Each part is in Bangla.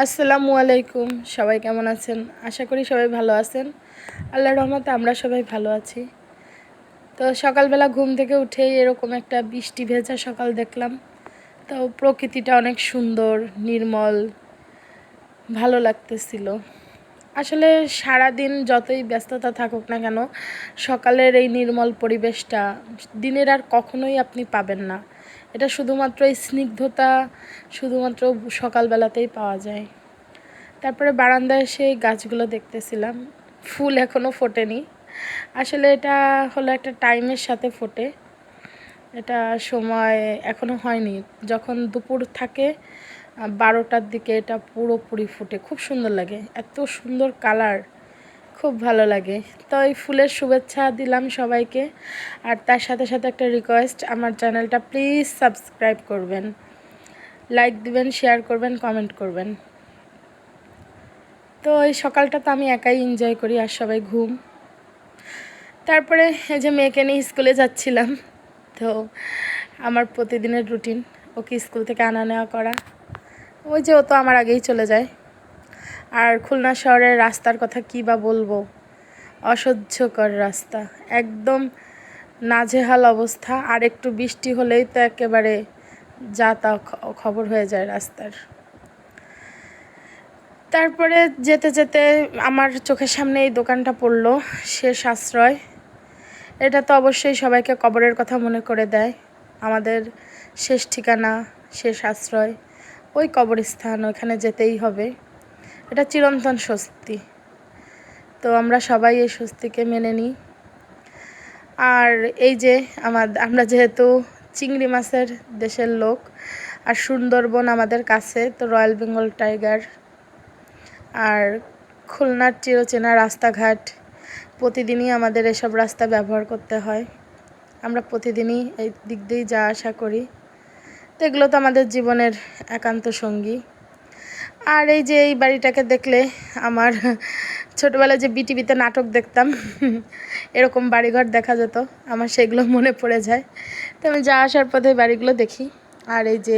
আসসালামু আলাইকুম। সবাই কেমন আছেন? আশা করি সবাই ভালো আছেন। আল্লাহর রহমতে আমরা সবাই ভালো আছি। তো সকালবেলা ঘুম থেকে উঠেই এরকম একটা বৃষ্টি ভেজা সকাল দেখলাম। তো প্রকৃতিটা অনেক সুন্দর, নির্মল, ভালো লাগতেছিল। আসলে সারাদিন যতই ব্যস্ততা থাকুক না কেন, সকালের এই নির্মল পরিবেশটা দিনের আর কখনোই আপনি পাবেন না। এটা শুধুমাত্র এই স্নিগ্ধতা শুধুমাত্র সকালবেলাতেই পাওয়া যায়। তারপরে বারান্দায় সেই গাছগুলো দেখতেছিলাম। ফুল এখনও ফোটেনি। আসলে এটা হলো একটা টাইমের সাথে ফোটে। এটা সময় এখনও হয়নি। যখন দুপুর থাকে 12টার দিকে এটা পুরোপুরি ফুটে, খুব সুন্দর লাগে, এত সুন্দর কালার, খুব ভালো লাগে। তো এই ফুলের শুভেচ্ছা দিলাম সবাইকে। আর তার সাথে সাথে একটা রিকোয়েস্ট, আমার চ্যানেলটা প্লিজ সাবস্ক্রাইব করবেন, লাইক দিবেন, শেয়ার করবেন, কমেন্ট করবেন। তো এই সকালটা তো আমি একাই এনজয় করি, আর সবাই ঘুম। তারপরে এই যে মেয়েকে নিয়ে স্কুলে যাচ্ছিলাম। তো আমার প্রতিদিনের রুটিন, ওকে স্কুল থেকে আনা নেওয়া করা। ওই যে ও তো আমার আগেই চলে যায়। আর খুলনা শহরের রাস্তার কথা কী বা বলবো, অসহ্যকর রাস্তা, একদম নাজেহাল অবস্থা। আর একটু বৃষ্টি হলেই তো একেবারে যা তা খবর হয়ে যায় রাস্তার। তারপরে যেতে যেতে আমার চোখের সামনে এই দোকানটা পড়লো, শেষ আশ্রয়। এটা তো অবশ্যই সবাইকে কবরের কথা মনে করে দেয়। আমাদের শেষ ঠিকানা, শেষ আশ্রয় ওই কবরস্থান, ওখানে যেতেই হবে। এটা চিরন্তন স্বস্তি। তো আমরা সবাই এই স্বস্তিকে মেনে নিই। আর এই যে আমরা যেহেতু চিংড়ি মাছের দেশের লোক, আর সুন্দরবন আমাদের কাছে, তো রয়্যাল বেঙ্গল টাইগার আর খুলনার চিরচেনা রাস্তাঘাট, প্রতিদিনই আমাদের এসব রাস্তা ব্যবহার করতে হয়। আমরা প্রতিদিনই এই দিক দিয়েই যা আশা করি। তো এগুলো তো আমাদের জীবনের একান্ত সঙ্গী। আর এই যে এই বাড়িটাকে দেখলে, আমার ছোটোবেলায় যে বিটিভিতে নাটক দেখতাম, এরকম বাড়িঘর দেখা যেত, আমার সেগুলো মনে পড়ে যায়। তো আমি যা আসার পথে বাড়িগুলো দেখি। আর এই যে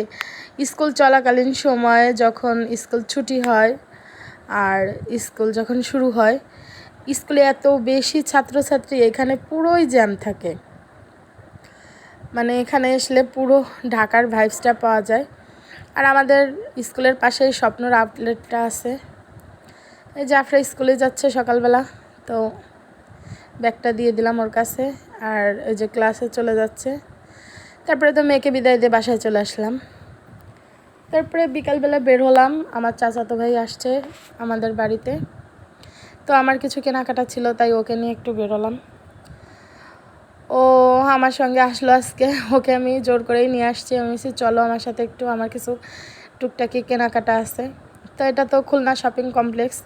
স্কুল চলাকালীন সময়ে যখন স্কুল ছুটি হয় আর স্কুল যখন শুরু হয়, স্কুলে এত বেশি ছাত্রছাত্রী, এখানে পুরোই জ্যাম থাকে। মানে এখানে আসলে পুরো ঢাকার ভাইবসটা পাওয়া যায়। আর আমাদের স্কুলের পাশেই স্বপ্নর আউটলেটটা আছে। এই যে আফরা স্কুলে যাচ্ছে সকালবেলা, তো ব্যাগটা দিয়ে দিলাম ওর কাছে। আর এই যে ক্লাসে চলে যাচ্ছে। তারপরে তো মেয়েকে বিদায় দিয়ে বাসায় চলে আসলাম। তারপরে বিকালবেলা বের হলাম, আমার চাচাতো ভাই আসছে আমাদের বাড়িতে। তো আমার কিছু কেনাকাটা ছিল, তাই ওকে নিয়ে একটু বেরোলাম। ও আমার সঙ্গে আসলো আজকে, ওকে আমি জোর করেই নিয়ে আসছি। আমি বলছি চলো আমার সাথে একটু, আমার কিছু টুকটাকি কেনাকাটা আছে। তো এটা তো খুলনা শপিং কমপ্লেক্স।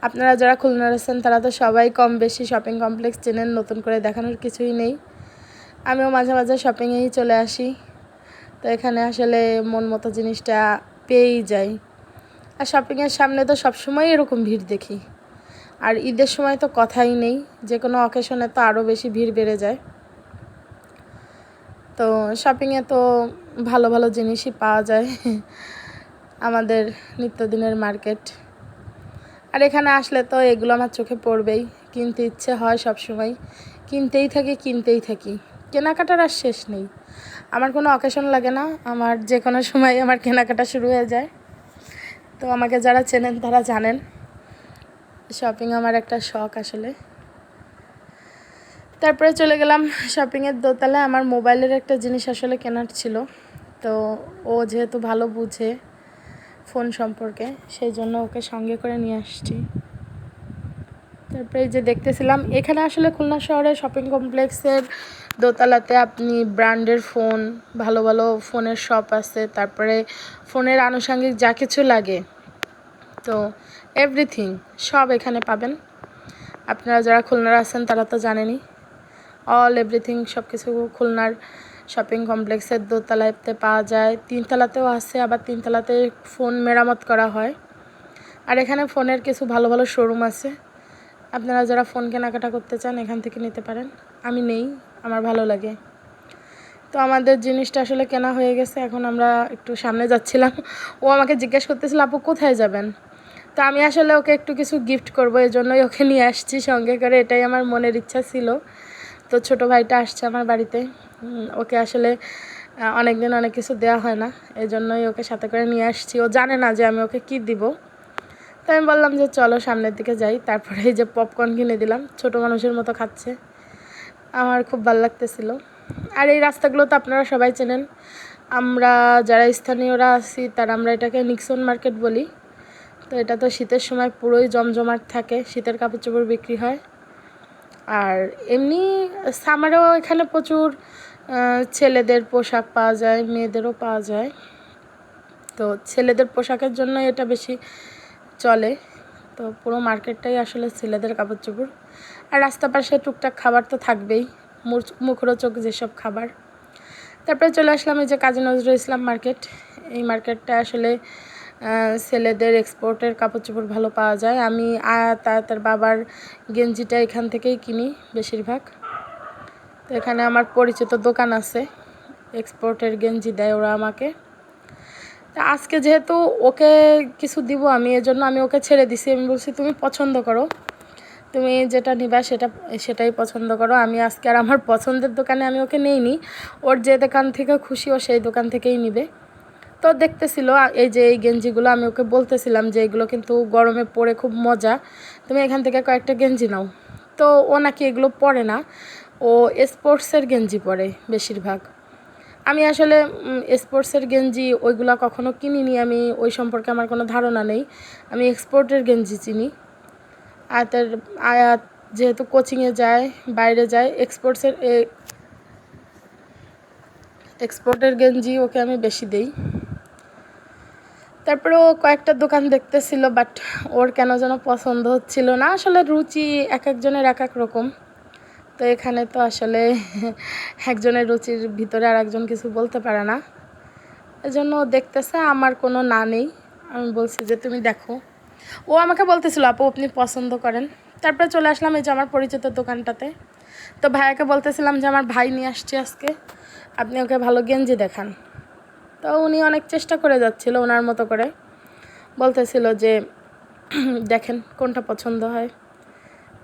আপনারা যারা খুলনার আছেন তারা তো সবাই কম বেশি শপিং কমপ্লেক্স চেনেন, নতুন করে দেখানোর কিছুই নেই। আমিও মাঝে মাঝে শপিংয়েই চলে আসি। তো এখানে আসলে মন মতো জিনিসটা পেয়েই যাই। আর শপিংয়ের সামনে তো সবসময় এরকম ভিড় দেখি। আর ঈদের সময় তো কথাই নেই, যে কোনো অকেশনে তো আরও বেশি ভিড় বেড়ে যায়। তো শপিংয়ে তো ভালো ভালো জিনিসই পাওয়া যায়, আমাদের নিত্যদিনের মার্কেট। আর এখানে আসলে তো এগুলো আমার চোখে পড়বেই, কিনতে ইচ্ছে হয় সব সময়, কিনতেই থাকি। কেনাকাটার আর শেষ নেই। আমার কোনো অকেশন লাগে না, আমার যে কোনো সময় আমার কেনাকাটা শুরু হয়ে যায়। তো আমাকে যারা চেনেন তারা জানেন, শপিং আমার একটা শখ আসলে। তারপরে চলে গেলাম শপিংয়ের দোতলায়। আমার মোবাইলের একটা জিনিস আসলে কেনার ছিল। তো ও যেহেতু ভালো বুঝে ফোন সম্পর্কে, সেই জন্য ওকে সঙ্গে করে নিয়ে আসছি। তারপরে যে দেখতেছিলাম, এখানে আসলে খুলনা শহরে শপিং কমপ্লেক্সের দোতলাতে আপনি ব্র্যান্ডের ফোন, ভালো ভালো ফোনের শপ আছে। তারপরে ফোনের আনুষঙ্গিক যা কিছু লাগে, তো এভরিথিং সব এখানে পাবেন। আপনারা যারা খুলনার আছেন তারা তো জানেনই, অল এভরিথিং সব কিছু খুলনার শপিং কমপ্লেক্সের দোতলাতে পাওয়া যায়। তিনতলাতেও আছে, আবার তিনতলাতে ফোন মেরামত করা হয়। আর এখানে ফোনের কিছু ভালো ভালো শোরুম আছে। আপনারা যারা ফোন কেনাকাটা করতে চান এখান থেকে নিতে পারেন। আমি নেই, আমার ভালো লাগে। তো আমাদের জিনিসটা আসলে কেনা হয়ে গেছে। এখন আমরা একটু সামনে যাচ্ছিলাম। ও আমাকে জিজ্ঞেস করতেছিল, আপু কোথায় যাবেন? তো আমি আসলে ওকে একটু কিছু গিফট করবো, এই জন্যই ওকে নিয়ে আসছি সঙ্গে করে। এটাই আমার মনের ইচ্ছা ছিল। তো ছোটো ভাইটা আসছে আমার বাড়িতে, ওকে আসলে অনেক দিন অনেক কিছু দেওয়া হয় না, এই জন্যই ওকে সাথে করে নিয়ে আসছি। ও জানে না যে আমি ওকে কি দিব। তো আমি বললাম যে চলো সামনের দিকে যাই। তারপরে এই যে পপকর্ন কিনে দিলাম, ছোটো মানুষের মতো খাচ্ছে, আমার খুব ভালো লাগতেছিল। আর এই রাস্তাগুলো তো আপনারা সবাই চেনেন, আমরা যারা স্থানীয়রা আছি তারা আমরা এটাকে নিক্সন মার্কেট বলি। তো এটা তো শীতের সময় পুরোই জমজমাট থাকে, শীতের কাপড় চোপড় বিক্রি হয়। আর এমনি সামারেও এখানে প্রচুর ছেলেদের পোশাক পাওয়া যায়, মেয়েদেরও পাওয়া যায়। তো ছেলেদের পোশাকের জন্য এটা বেশি চলে। তো পুরো মার্কেটটাই আসলে ছেলেদের কাপড় চোপড়। আর রাস্তার পাশে টুকটাক খাবার তো থাকবেই, মুখরোচক যেসব খাবার। তারপরে চলে আসলাম এই যে কাজী নজরুল ইসলাম মার্কেট। এই মার্কেটটা আসলে ছেলেদের এক্সপোর্টের কাপড় চোপড় ভালো পাওয়া যায়। আমি তার বাবার গেঞ্জিটা এখান থেকেই কিনি বেশিরভাগ। তো এখানে আমার পরিচিত দোকান আছে, এক্সপোর্টের গেঞ্জি দেয় ওরা আমাকে। তা আজকে যেহেতু ওকে কিছু দিব আমি, এজন্য আমি ওকে ছেড়ে দিছি। আমি বলছি তুমি পছন্দ করো, তুমি যেটা নিবা সেটাই পছন্দ করো। আমি আজকে আর আমার পছন্দের দোকানে আমি ওকে নেইনি, ওর যে দোকান থেকে খুশি ও সেই দোকান থেকেই নিবে। তো দেখতেছিল এই যে এই গেঞ্জিগুলো, আমি ওকে বলতেছিলাম যে এগুলো কিন্তু গরমে পরে খুব মজা, তুমি এখান থেকে কয়েকটা গেঞ্জি নাও। তো ও নাকি এগুলো পরে না, ও স্পোর্টসের গেঞ্জি পরে বেশিরভাগ। আমি আসলে স্পোর্টসের গেঞ্জি ওইগুলো কখনো কিনিনি, আমি ওই সম্পর্কে আমার কোনো ধারণা নেই। আমি এক্সপোর্টের গেঞ্জি চিনি। আয়াত যেহেতু কোচিংয়ে যায়, বাইরে যায়, এক্সপোর্টের গেঞ্জি ওকে আমি বেশি দেই। তারপরে ও কয়েকটা দোকান দেখতেছিল, বাট ওর কেন যেন পছন্দ হচ্ছিল না। আসলে রুচি এক একজনের এক এক রকম। তো এখানে তো আসলে একজনের রুচির ভিতরে আর একজন কিছু বলতে পারে না, এজন্য ও দেখতেছে, আমার কোনো না নেই। আমি বলছি যে তুমি দেখো। ও আমাকে বলতেছিল আপু আপনি পছন্দ করেন। তারপরে চলে আসলাম এই যে আমার পরিচিত দোকানটাতে। তো ভাইয়াকে বলতেছিলাম যে আমার ভাই নিয়ে আসছে আজকে, আপনি ওকে ভালো গেঞ্জি দেখান। তো উনি অনেক চেষ্টা করে যাচ্ছিল ওনার মতো করে, বলতেছিল যে দেখেন কোনটা পছন্দ হয়।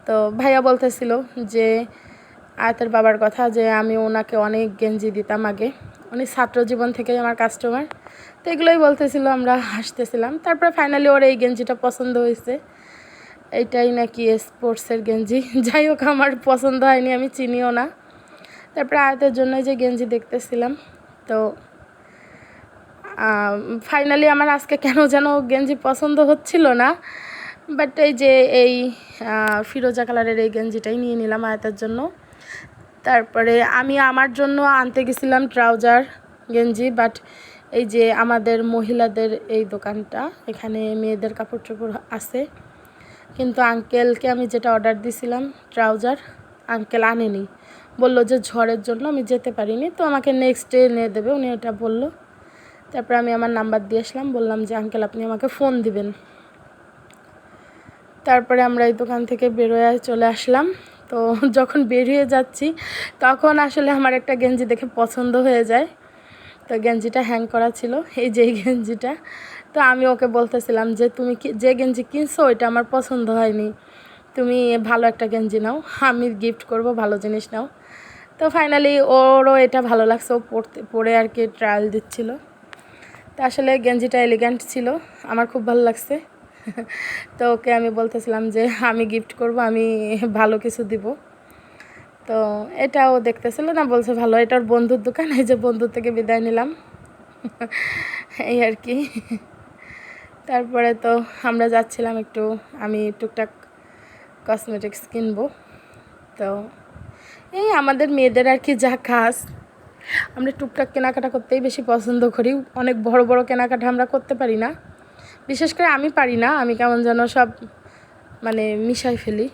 তো ভাইয়া বলতেছিল যে আয়াতের বাবার কথা, যে আমি ওনাকে অনেক গেঞ্জি দিতাম আগে, উনি ছাত্র জীবন থেকেই আমার কাস্টমার। তো এগুলোই বলতেছিল, আমরা হাসতেছিলাম। তারপরে ফাইনালি ওর এই গেঞ্জিটা পছন্দ হয়েছে, এইটাই নাকি স্পোর্টসের গেঞ্জি। যাই হোক আমার পছন্দ হয়নি, আমি চিনিও না। তারপরে আয়াতের জন্য যে গেঞ্জি দেখতেছিলাম। তো ফাইনালি আমার আজকে কেন যেন গেঞ্জি পছন্দ হচ্ছিল না, বাট এই যে এই ফিরোজা কালারের এই গেঞ্জিটাই নিয়ে নিলাম আয়াতের জন্য। তারপরে আমি আমার জন্য আনতে গেছিলাম ট্রাউজার গেঞ্জি, বাট এই যে আমাদের মহিলাদের এই দোকানটা, এখানে মেয়েদের কাপড় চোপড় আছে, কিন্তু আঙ্কেলকে আমি যেটা অর্ডার দিয়েছিলাম ট্রাউজার, আঙ্কেল আনেনি, বললো যে ঝড়ের জন্য আমি যেতে পারিনি, তো আমাকে নেক্সট ডে এনে দেবে, উনি এটা বললো। তারপরে আমি আমার নাম্বার দিয়ে আসলাম, বললাম যে আঙ্কেল আপনি আমাকে ফোন দিবেন। তারপরে আমরা এই দোকান থেকে বেরোয় চলে আসলাম। তো যখন বেরিয়ে যাচ্ছি তখন আসলে আমার একটা গেঞ্জি দেখে পছন্দ হয়ে যায়। তো গেঞ্জিটা হ্যাং করা ছিল, এই যে গেঞ্জিটা। তো আমি ওকে বলতেছিলাম যে তুমি যে গেঞ্জি কিনছো ওইটা আমার পছন্দ হয়নি, তুমি ভালো একটা গেঞ্জি নাও, আমি গিফট করব, ভালো জিনিস নাও। তো ফাইনালি ওরও এটা ভালো লাগছে, ও পরে আর কি ট্রায়াল দিচ্ছিল। তো আসলে গেঞ্জিটা এলিগ্যান্ট ছিল, আমার খুব ভালো লাগছে। তো ওকে আমি বলতেছিলাম যে আমি গিফট করব, আমি ভালো কিছু দিব। তো এটাও দেখতেছিল না, বলছে ভালো, এটার বন্ধুর দোকান, এই যে বন্ধুর থেকে বিদায় নিলাম। এই আর কি। তারপরে তো আমরা যাচ্ছিলাম একটু, আমি টুকটাক কসমেটিক্স কিনবো। তো এই আমাদের মেয়েদের আর কি যা কাজ, আমরা টুকটাক কেনাকাটা করতেই বেশি পছন্দ করি। অনেক বড় বড় কেনাকাটা আমরা করতে পারি না, বিশেষ করে আমি পারি না, আমি কেমন যেন সব মানে মিশাই ফেলি।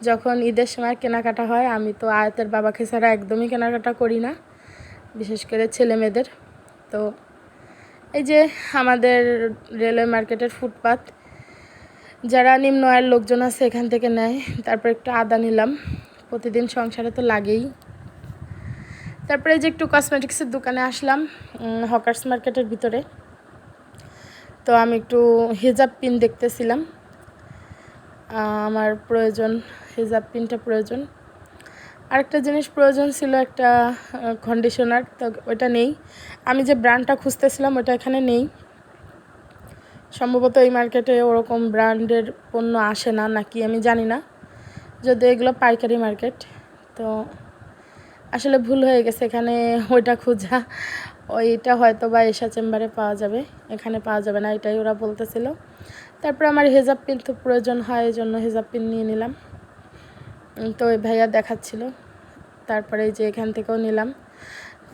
যখন ঈদের সময় কেনাকাটা হয়, আমি তো আয়াতের বাবাকে ছাড়া একদমই কেনাকাটা করি না, বিশেষ করে ছেলে মেয়েদের। তো এই যে আমাদের রেলওয়ে মার্কেটের ফুটপাত, যারা নিম্ন আয়ের লোকজন আছে এখান থেকে নেয়। তারপর একটু আদা নিলাম, প্রতিদিন সংসারে তো লাগেই। তারপরে যে একটু কসমেটিক্সের দোকানে আসলাম হকার্স মার্কেটের ভিতরে। তো আমি একটু হিজাব পিন দেখতেছিলাম, আমার প্রয়োজন হিজাব পিনটা প্রয়োজন। আরেকটা জিনিস প্রয়োজন ছিল, একটা কন্ডিশনার, তো ওটা নেই। আমি যে ব্র্যান্ডটা খুঁজতেছিলাম ওটা এখানে নেই, সম্ভবত এই মার্কেটে ওরকম ব্র্যান্ডের পণ্য আসে না নাকি আমি জানি না, যদি এগুলো পাইকারি মার্কেট। তো আসলে ভুল হয়ে গেছে এখানে ওইটা খোঁজা, ওইটা হয়তো বা এশা চেম্বারে পাওয়া যাবে, এখানে পাওয়া যাবে না, এটাই ওরা বলতেছিল। তারপরে আমার হিজাব পিন তো প্রয়োজন হয়, এই জন্য হিজাব পিন নিয়ে নিলাম। তো ওই ভাইয়া দেখাচ্ছিল, তারপরে এই যে এখান থেকেও নিলাম।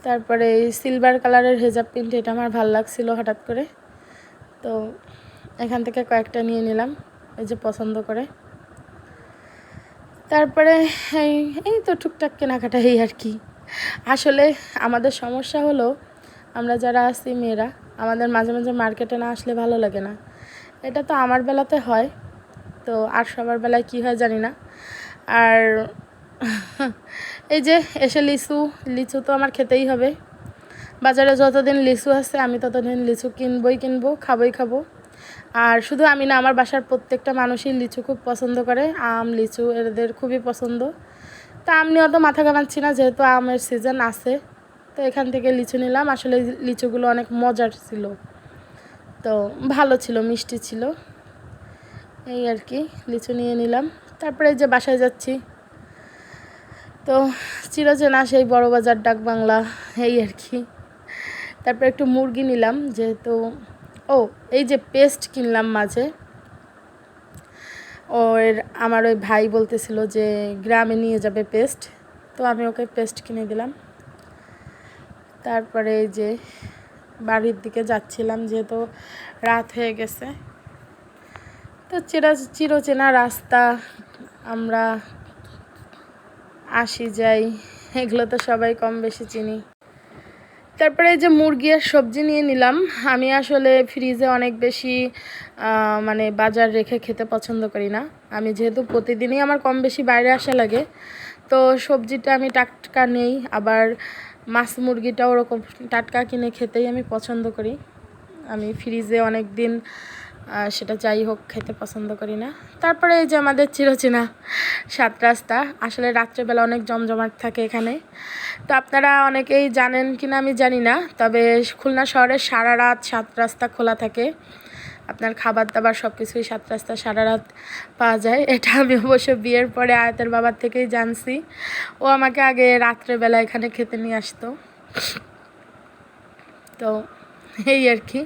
তারপরে এই সিলভার কালারের হিজাব পিনটা, এটা আমার ভালো লাগছিল হঠাৎ করে, তো এখান থেকে কয়েকটা নিয়ে নিলাম এই যে পছন্দ করে। তারপরে এই তো টুকটাক কেনাকাটা, এই আর কি। আসলে আমাদের সমস্যা হলো, আমরা যারা আছি মেয়েরা, আমাদের মাঝে মাঝে মার্কেটে না আসলে ভালো লাগে না। এটা তো আমার বেলাতে হয়, তো আর সবার বেলায় কী হয় জানি না। আর এই যে এসে লিচু তো আমার খেতেই হবে। বাজারে যতদিন লিচু আছে আমি ততদিন লিচু কিনবো, খাবো। আর শুধু আমি না, আমার বাসার প্রত্যেকটা মানুষই লিচু খুব পছন্দ করে, লিচু এদের খুবই পছন্দ। তা আমি অত মাথা ঘামাচ্ছি না, যেহেতু আমের সিজন আছে। তো এখান থেকে লিচু নিলাম, আসলে লিচুগুলো অনেক মজার ছিল, তো ভালো ছিল, মিষ্টি ছিল, এই আর কি। লিচু নিয়ে নিলাম, তারপরে যে বাসায় যাচ্ছি। তো চিরচেনা সেই বড় বাজার ডাক বাংলা, এই আর কি। তারপরে একটু মুরগি নিলাম, যেহেতু এই যে পেস্ট কিনলাম মাঝে, আমার ওই ভাই বলতেছিল যে গ্রামে নিয়ে যাবে পেস্ট, তো আমি ওকে পেস্ট কিনে দিলাম। তারপরে এই যে বাড়ির দিকে যাচ্ছিলাম, যেহেতু রাত হয়ে গেছে। তো চিরচেনা রাস্তা, আমরা আসি যাই, এগুলো তো সবাই কম বেশি চিনি। তারপরে এই যে মুরগি আর সবজি নিয়ে নিলাম। আমি আসলে ফ্রিজে অনেক বেশি মানে বাজার রেখে খেতে পছন্দ করি না। আমি যেহেতু প্রতিদিনই আমার কম বেশি বাইরে আসা লাগে, তো সবজিটা আমি টাটকা নেই, আবার মাছ মুরগিটাও ওরকম টাটকা কিনে খেতেই আমি পছন্দ করি। আমি ফ্রিজে অনেক দিন সেটা যাই হোক খেতে পছন্দ করি না। তারপরে এই যে আমাদের চিরচেনা 7 রাস্তা, আসলে রাত্রেবেলা অনেক জমজমাট থাকে এখানে। তো আপনারা অনেকেই জানেন কিনা আমি জানি না, তবে খুলনা শহরে সারা রাত 7 রাস্তা খোলা থাকে। আপনার খাবার দাবার সব কিছুই 7 রাস্তা সারা রাত পাওয়া যায়। এটা আমি অবশ্য বিয়ের পরে আয়াতের বাবার থেকেই জানছি, ও আমাকে আগে রাত্রেবেলা এখানে খেতে নিয়ে আসতো। তো এই আর কি।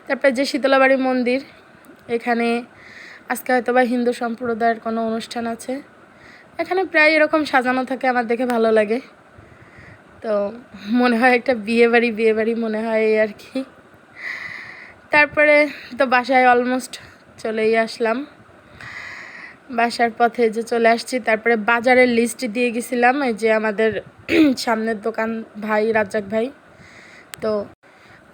তারপরে যে শীতলাবাড়ি মন্দির, এখানে আজকে হয়তো বা হিন্দু সম্প্রদায়ের কোনো অনুষ্ঠান আছে, এখানে প্রায় এরকম সাজানো থাকে, আমার দেখে ভালো লাগে। তো মনে হয় একটা বিয়ে বাড়ি মনে হয়, এই আর কি। তারপরে তো বাসায় অলমোস্ট চলেই আসলাম, বাসার পথে যে চলে আসছি। তারপরে বাজারের লিস্ট দিয়ে গেছিলাম এই যে আমাদের সামনের দোকান ভাই, রাজ্জাক ভাই। তো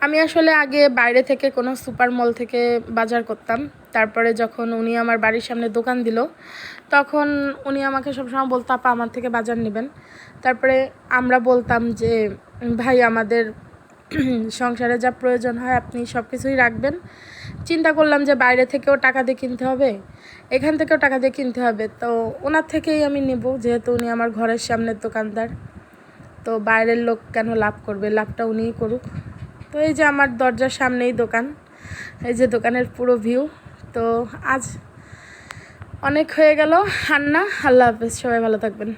আমি আসলে আগে বাইরে থেকে কোনো সুপার মল থেকে বাজার করতাম, তারপরে যখন উনি আমার বাড়ির সামনে দোকান দিল, তখন উনি আমাকে সবসময় বলতো আপা আমার থেকে বাজার নেবেন। তারপরে আমরা বলতাম যে ভাই আমাদের সংসারে যা প্রয়োজন হয় আপনি সব কিছুই রাখবেন। চিন্তা করলাম যে বাইরে থেকেও টাকা দিয়ে কিনতে হবে, এখান থেকেও টাকা দিয়ে কিনতে হবে, তো ওনার থেকেই আমি নেব, যেহেতু উনি আমার ঘরের সামনের দোকানদার। তো বাইরের লোক কেন লাভ করবে, লাভটা উনিই করুক। তো এই যে আমার দরজার সামনেই দোকান, এই যে দোকানের পুরো ভিউ। তো আজ অনেক হয়ে গেল রান্না। আল্লাহ হাফেজ, সবাই ভালো থাকবেন।